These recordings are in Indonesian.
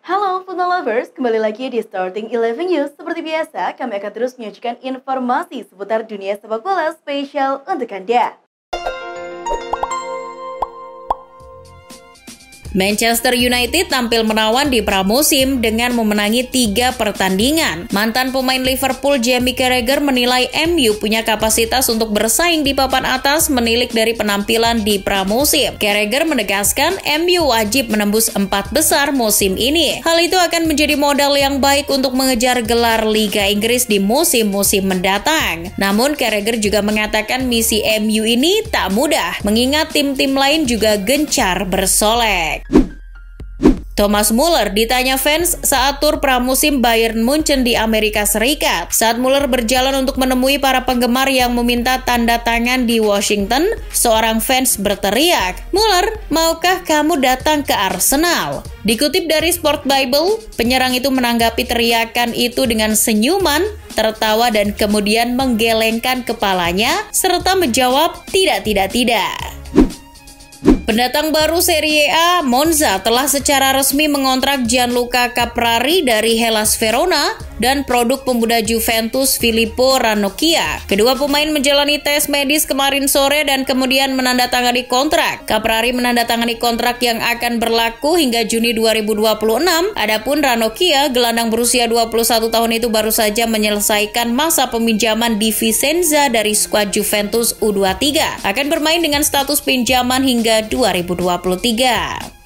Halo football lovers, kembali lagi di Starting 11 News. Seperti biasa, kami akan terus menyajikan informasi seputar dunia sepak bola spesial untuk Anda. Manchester United tampil menawan di pramusim dengan memenangi 3 pertandingan. Mantan pemain Liverpool Jamie Carragher menilai MU punya kapasitas untuk bersaing di papan atas menilik dari penampilan di pramusim. Carragher menegaskan MU wajib menembus 4 besar musim ini. Hal itu akan menjadi modal yang baik untuk mengejar gelar Liga Inggris di musim-musim mendatang. Namun Carragher juga mengatakan misi MU ini tak mudah, mengingat tim-tim lain juga gencar bersolek. Thomas Muller ditanya fans saat tur pramusim Bayern Munchen di Amerika Serikat. Saat Muller berjalan untuk menemui para penggemar yang meminta tanda tangan di Washington, seorang fans berteriak, "Muller, maukah kamu datang ke Arsenal?" Dikutip dari Sport Bible, penyerang itu menanggapi teriakan itu dengan senyuman, tertawa dan kemudian menggelengkan kepalanya serta menjawab, "Tidak. Pendatang baru Serie A, Monza telah secara resmi mengontrak Gianluca Caprari dari Hellas Verona dan produk pemuda Juventus Filippo Ranocchia. Kedua pemain menjalani tes medis kemarin sore dan kemudian menandatangani kontrak. Caprari menandatangani kontrak yang akan berlaku hingga Juni 2026. Adapun Ranocchia, gelandang berusia 21 tahun itu baru saja menyelesaikan masa peminjaman di Vicenza dari skuad Juventus U23. Akan bermain dengan status pinjaman hingga 2023.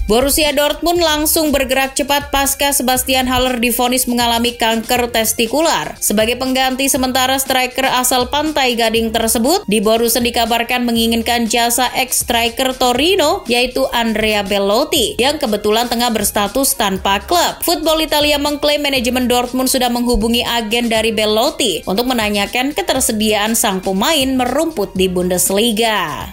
Borussia Dortmund langsung bergerak cepat pasca Sebastian Haller divonis mengalami kanker testikular. Sebagai pengganti sementara striker asal Pantai Gading tersebut, di Borussen dikabarkan menginginkan jasa ex-striker Torino, yaitu Andrea Bellotti, yang kebetulan tengah berstatus tanpa klub. Football Italia mengklaim manajemen Dortmund sudah menghubungi agen dari Bellotti untuk menanyakan ketersediaan sang pemain merumput di Bundesliga.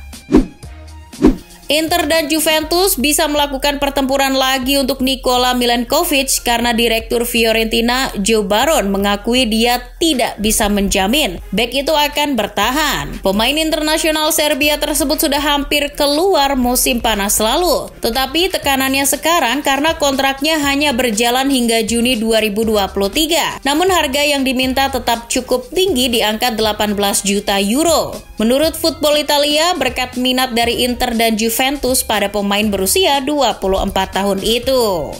Inter dan Juventus bisa melakukan pertempuran lagi untuk Nikola Milenkovic karena Direktur Fiorentina Joe Baron mengakui dia tidak bisa menjamin bek itu akan bertahan. Pemain internasional Serbia tersebut sudah hampir keluar musim panas lalu, tetapi tekanannya sekarang karena kontraknya hanya berjalan hingga Juni 2023. Namun harga yang diminta tetap cukup tinggi di angka 18 juta euro. Menurut Football Italia, berkat minat dari Inter dan Juventus pada pemain berusia 24 tahun itu.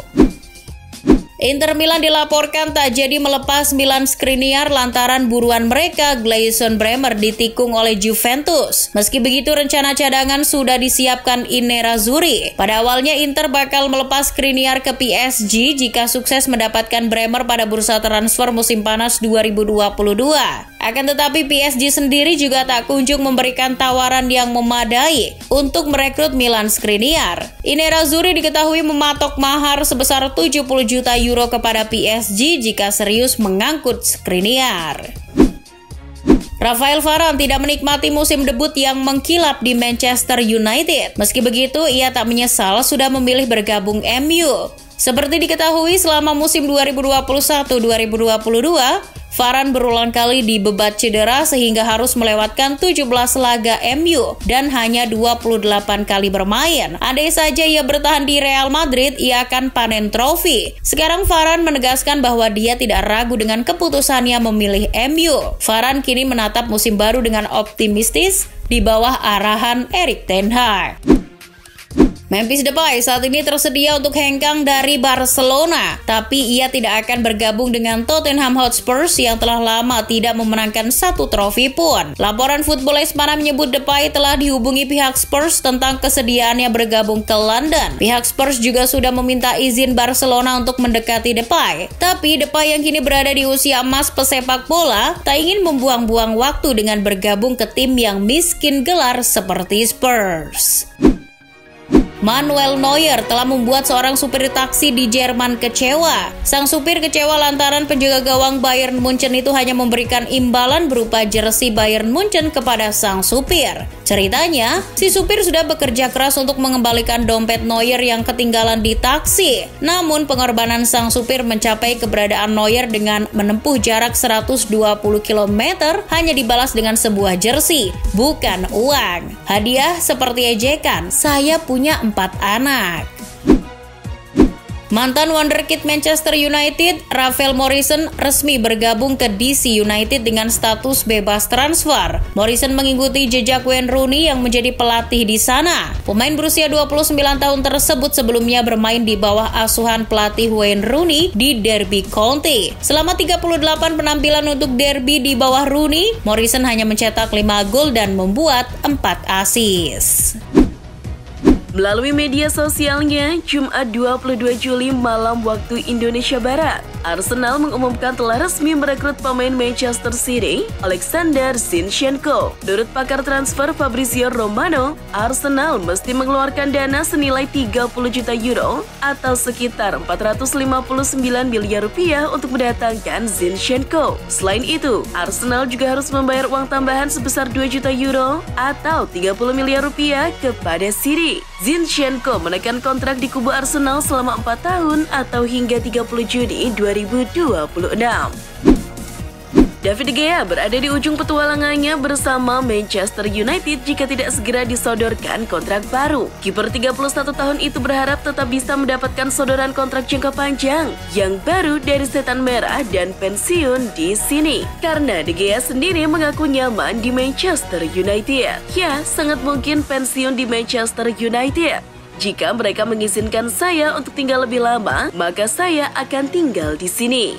Inter Milan dilaporkan tak jadi melepas Milan Skriniar lantaran buruan mereka Gleison Bremer ditikung oleh Juventus. Meski begitu, rencana cadangan sudah disiapkan Nerazzurri. Pada awalnya Inter bakal melepas Skriniar ke PSG jika sukses mendapatkan Bremer pada bursa transfer musim panas 2022. Akan tetapi PSG sendiri juga tak kunjung memberikan tawaran yang memadai untuk merekrut Milan Skriniar. Nerazzurri diketahui mematok mahar sebesar 70 juta euro kepada PSG jika serius mengangkut Skriniar. Rafael Varane tidak menikmati musim debut yang mengkilap di Manchester United. Meski begitu, ia tak menyesal sudah memilih bergabung MU. Seperti diketahui, selama musim 2021-2022, Varane berulang kali dibebat cedera sehingga harus melewatkan 17 laga MU dan hanya 28 kali bermain. Andai saja ia bertahan di Real Madrid, ia akan panen trofi. Sekarang Varane menegaskan bahwa dia tidak ragu dengan keputusannya memilih MU. Varane kini menatap musim baru dengan optimistis di bawah arahan Erik ten Hag. Memphis Depay saat ini tersedia untuk hengkang dari Barcelona, tapi ia tidak akan bergabung dengan Tottenham Hotspur yang telah lama tidak memenangkan satu trofi pun. Laporan Football Espana menyebut Depay telah dihubungi pihak Spurs tentang kesediaannya bergabung ke London. Pihak Spurs juga sudah meminta izin Barcelona untuk mendekati Depay. Tapi Depay yang kini berada di usia emas pesepak bola tak ingin membuang-buang waktu dengan bergabung ke tim yang miskin gelar seperti Spurs. Manuel Neuer telah membuat seorang supir taksi di Jerman kecewa. Sang supir kecewa lantaran penjaga gawang Bayern Munchen itu hanya memberikan imbalan berupa jersey Bayern Munchen kepada sang supir. Ceritanya, si supir sudah bekerja keras untuk mengembalikan dompet Neuer yang ketinggalan di taksi. Namun pengorbanan sang supir mencapai keberadaan Neuer dengan menempuh jarak 120 km hanya dibalas dengan sebuah jersey, bukan uang. Hadiah seperti ejekan, saya punya 4 anak. Mantan wonderkid Manchester United, Rafael Morrison resmi bergabung ke DC United dengan status bebas transfer. Morrison mengikuti jejak Wayne Rooney yang menjadi pelatih di sana. Pemain berusia 29 tahun tersebut sebelumnya bermain di bawah asuhan pelatih Wayne Rooney di Derby County. Selama 38 penampilan untuk Derby di bawah Rooney, Morrison hanya mencetak 5 gol dan membuat 4 assist. Melalui media sosialnya, Jumat 22 Juli malam waktu Indonesia Barat, Arsenal mengumumkan telah resmi merekrut pemain Manchester City, Alexander Zinchenko. Menurut pakar transfer Fabrizio Romano, Arsenal mesti mengeluarkan dana senilai 30 juta euro atau sekitar 459 miliar rupiah untuk mendatangkan Zinchenko. Selain itu, Arsenal juga harus membayar uang tambahan sebesar 2 juta euro atau 30 miliar rupiah kepada City. Zinchenko menekan kontrak di kubu Arsenal selama 4 tahun atau hingga 30 Juni 2026. David De Gea berada di ujung petualangannya bersama Manchester United jika tidak segera disodorkan kontrak baru. Kiper 31 tahun itu berharap tetap bisa mendapatkan sodoran kontrak jangka panjang yang baru dari Setan Merah dan pensiun di sini. Karena De Gea sendiri mengaku nyaman di Manchester United. Ya, sangat mungkin pensiun di Manchester United. Jika mereka mengizinkan saya untuk tinggal lebih lama, maka saya akan tinggal di sini.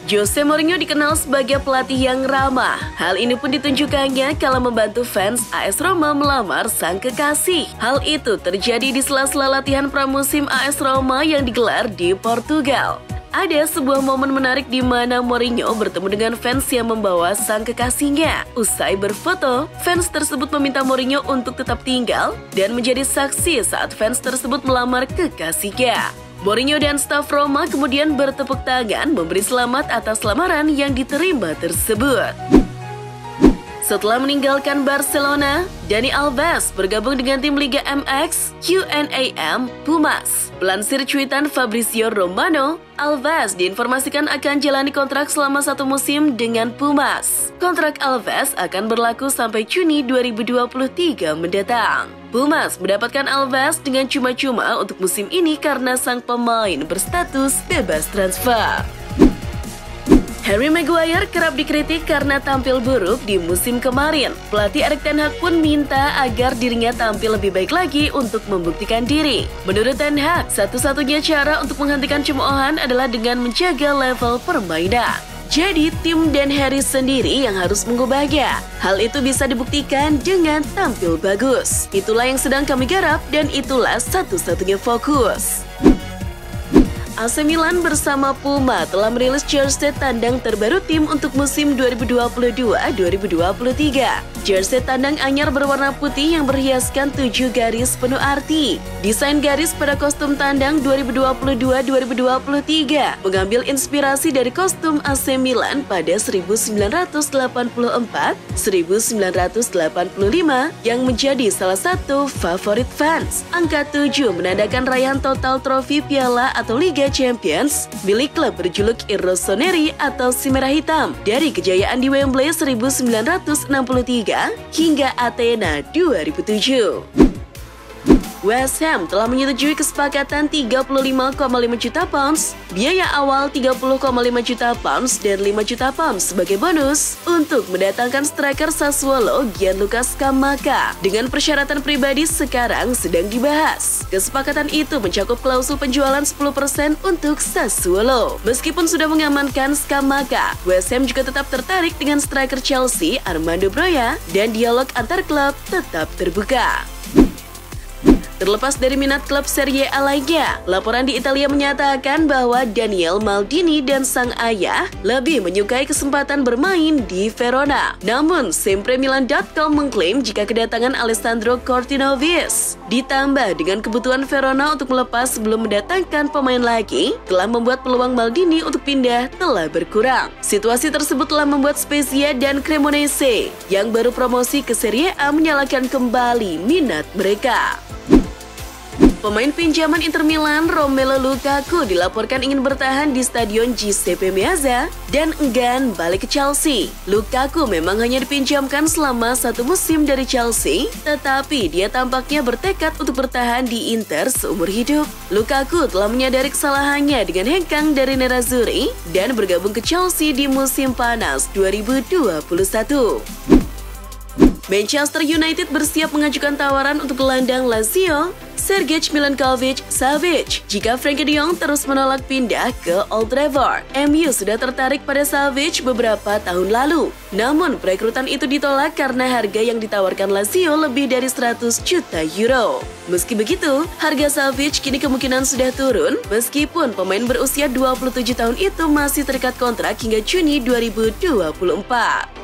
Jose Mourinho dikenal sebagai pelatih yang ramah. Hal ini pun ditunjukkannya kala membantu fans AS Roma melamar sang kekasih. Hal itu terjadi di sela-sela latihan pramusim AS Roma yang digelar di Portugal. Ada sebuah momen menarik di mana Mourinho bertemu dengan fans yang membawa sang kekasihnya. Usai berfoto, fans tersebut meminta Mourinho untuk tetap tinggal dan menjadi saksi saat fans tersebut melamar kekasihnya. Mourinho dan staf Roma kemudian bertepuk tangan memberi selamat atas lamaran yang diterima tersebut. Setelah meninggalkan Barcelona, Dani Alves bergabung dengan tim Liga MX UNAM Pumas. Melansir cuitan Fabrizio Romano, Alves diinformasikan akan jalani kontrak selama 1 musim dengan Pumas. Kontrak Alves akan berlaku sampai Juni 2023 mendatang. Pumas mendapatkan Alves dengan cuma-cuma untuk musim ini karena sang pemain berstatus bebas transfer. Harry Maguire kerap dikritik karena tampil buruk di musim kemarin. Pelatih Erik ten Hag pun minta agar dirinya tampil lebih baik lagi untuk membuktikan diri. Menurut ten Hag, satu-satunya cara untuk menghentikan cemoohan adalah dengan menjaga level permainan. Jadi tim dan Harry sendiri yang harus mengubahnya. Hal itu bisa dibuktikan dengan tampil bagus. Itulah yang sedang kami garap dan itulah satu-satunya fokus. AC Milan bersama Puma telah merilis jersey tandang terbaru tim untuk musim 2022-2023. Jersey tandang anyar berwarna putih yang berhiaskan 7 garis penuh arti. Desain garis pada kostum tandang 2022-2023 mengambil inspirasi dari kostum AC Milan pada 1984-1985 yang menjadi salah satu favorit fans. Angka 7 menandakan raihan total trofi piala atau Liga Champions milik klub berjuluk I Rossoneri atau si merah hitam dari kejayaan di Wembley 1963 hingga Athena 2007. West Ham telah menyetujui kesepakatan 35,5 juta pounds, biaya awal 30,5 juta pounds dan 5 juta pounds sebagai bonus untuk mendatangkan striker Sassuolo Gianluca Scamacca dengan persyaratan pribadi sekarang sedang dibahas. Kesepakatan itu mencakup klausul penjualan 10% untuk Sassuolo. Meskipun sudah mengamankan Scamacca, West Ham juga tetap tertarik dengan striker Chelsea Armando Broja dan dialog antar klub tetap terbuka. Terlepas dari minat klub Serie A lainnya, laporan di Italia menyatakan bahwa Daniel Maldini dan sang ayah lebih menyukai kesempatan bermain di Verona. Namun, Sempremilan.com mengklaim jika kedatangan Alessandro Cortinovis ditambah dengan kebutuhan Verona untuk melepas sebelum mendatangkan pemain lagi, telah membuat peluang Maldini untuk pindah telah berkurang. Situasi tersebut telah membuat Spezia dan Cremonese yang baru promosi ke Serie A menyalakan kembali minat mereka. Pemain pinjaman Inter Milan Romelu Lukaku dilaporkan ingin bertahan di Stadion Giuseppe Meazza dan enggan balik ke Chelsea. Lukaku memang hanya dipinjamkan selama 1 musim dari Chelsea, tetapi dia tampaknya bertekad untuk bertahan di Inter seumur hidup. Lukaku telah menyadari kesalahannya dengan hengkang dari Nerazzurri dan bergabung ke Chelsea di musim panas 2021. Manchester United bersiap mengajukan tawaran untuk gelandang Lazio, Sergej Milinkovic-Savic. Jika Frenkie de Jong terus menolak pindah ke Old Trafford, MU sudah tertarik pada Savic beberapa tahun lalu. Namun, perekrutan itu ditolak karena harga yang ditawarkan Lazio lebih dari 100 juta euro. Meski begitu, harga Savic kini kemungkinan sudah turun, meskipun pemain berusia 27 tahun itu masih terikat kontrak hingga Juni 2024.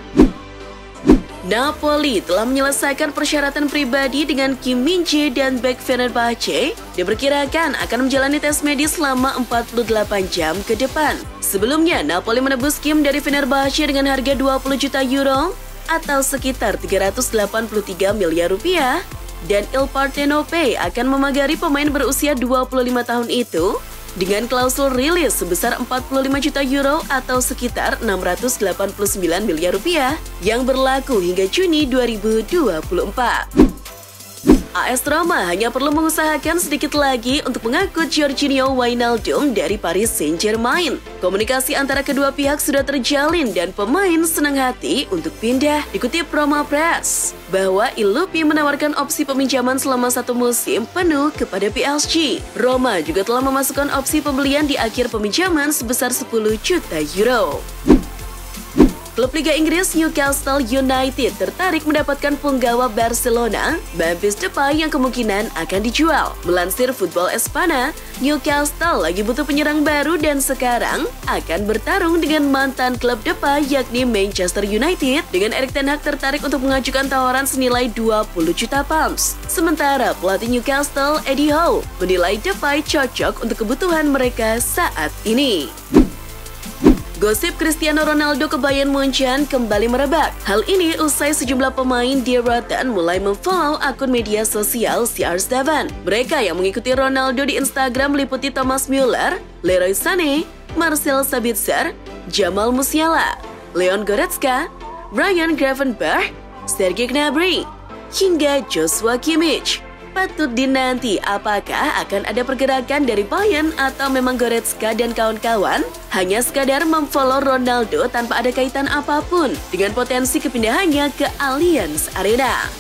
Napoli telah menyelesaikan persyaratan pribadi dengan Kim Min-jae dan bek Fenerbahce. Diperkirakan akan menjalani tes medis selama 48 jam ke depan. Sebelumnya, Napoli menebus Kim dari Fenerbahce dengan harga 20 juta euro atau sekitar 383 miliar rupiah. Dan Il Partenope akan memagari pemain berusia 25 tahun itu dengan klausul rilis sebesar 45 juta euro atau sekitar 689 miliar rupiah yang berlaku hingga Juni 2024. AS Roma hanya perlu mengusahakan sedikit lagi untuk mengangkut Georginio Wijnaldum dari Paris Saint-Germain. Komunikasi antara kedua pihak sudah terjalin dan pemain senang hati untuk pindah. Dikutip Roma Press bahwa Il-Lupi menawarkan opsi peminjaman selama 1 musim penuh kepada PSG. Roma juga telah memasukkan opsi pembelian di akhir peminjaman sebesar 10 juta euro. Klub Liga Inggris Newcastle United tertarik mendapatkan punggawa Barcelona, Memphis Depay yang kemungkinan akan dijual. Melansir Football Espana, Newcastle lagi butuh penyerang baru dan sekarang akan bertarung dengan mantan klub Depay yakni Manchester United, dengan Erik ten Hag tertarik untuk mengajukan tawaran senilai 20 juta pounds. Sementara pelatih Newcastle, Eddie Howe, menilai Depay cocok untuk kebutuhan mereka saat ini. Gosip Cristiano Ronaldo ke Bayern Munchen kembali merebak. Hal ini usai sejumlah pemain di Rotten mulai memfollow akun media sosial CR7. Mereka yang mengikuti Ronaldo di Instagram meliputi Thomas Müller, Leroy Sané, Marcel Sabitzer, Jamal Musiala, Leon Goretzka, Brian Gravenberch, Serge Gnabry, hingga Joshua Kimmich. Patut dinanti apakah akan ada pergerakan dari Bayern atau memang Goretzka dan kawan-kawan hanya sekadar memfollow Ronaldo tanpa ada kaitan apapun dengan potensi kepindahannya ke Allianz Arena.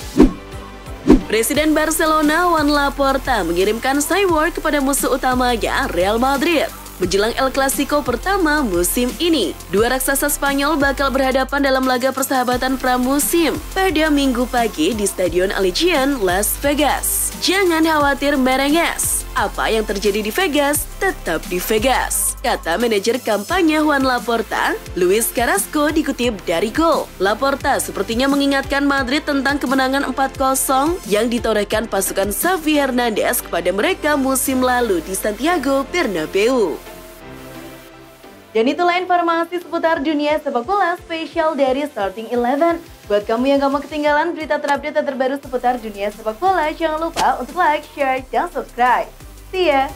Presiden Barcelona Joan Laporta mengirimkan cyborg kepada musuh utamanya Real Madrid. Menjelang El Clasico pertama musim ini, dua raksasa Spanyol bakal berhadapan dalam laga persahabatan pramusim pada Minggu pagi di Stadion Allegiant, Las Vegas. Jangan khawatir merenges, apa yang terjadi di Vegas tetap di Vegas, kata manajer kampanye Joan Laporta, Luis Carrasco, dikutip dari Goal. Laporta sepertinya mengingatkan Madrid tentang kemenangan 4-0 yang ditorehkan pasukan Xavi Hernandez kepada mereka musim lalu di Santiago Bernabeu. Dan itulah informasi seputar dunia sepak bola spesial dari Starting 11. Buat kamu yang gak mau ketinggalan berita terupdate dan terbaru seputar dunia sepak bola, jangan lupa untuk like, share, dan subscribe. See ya!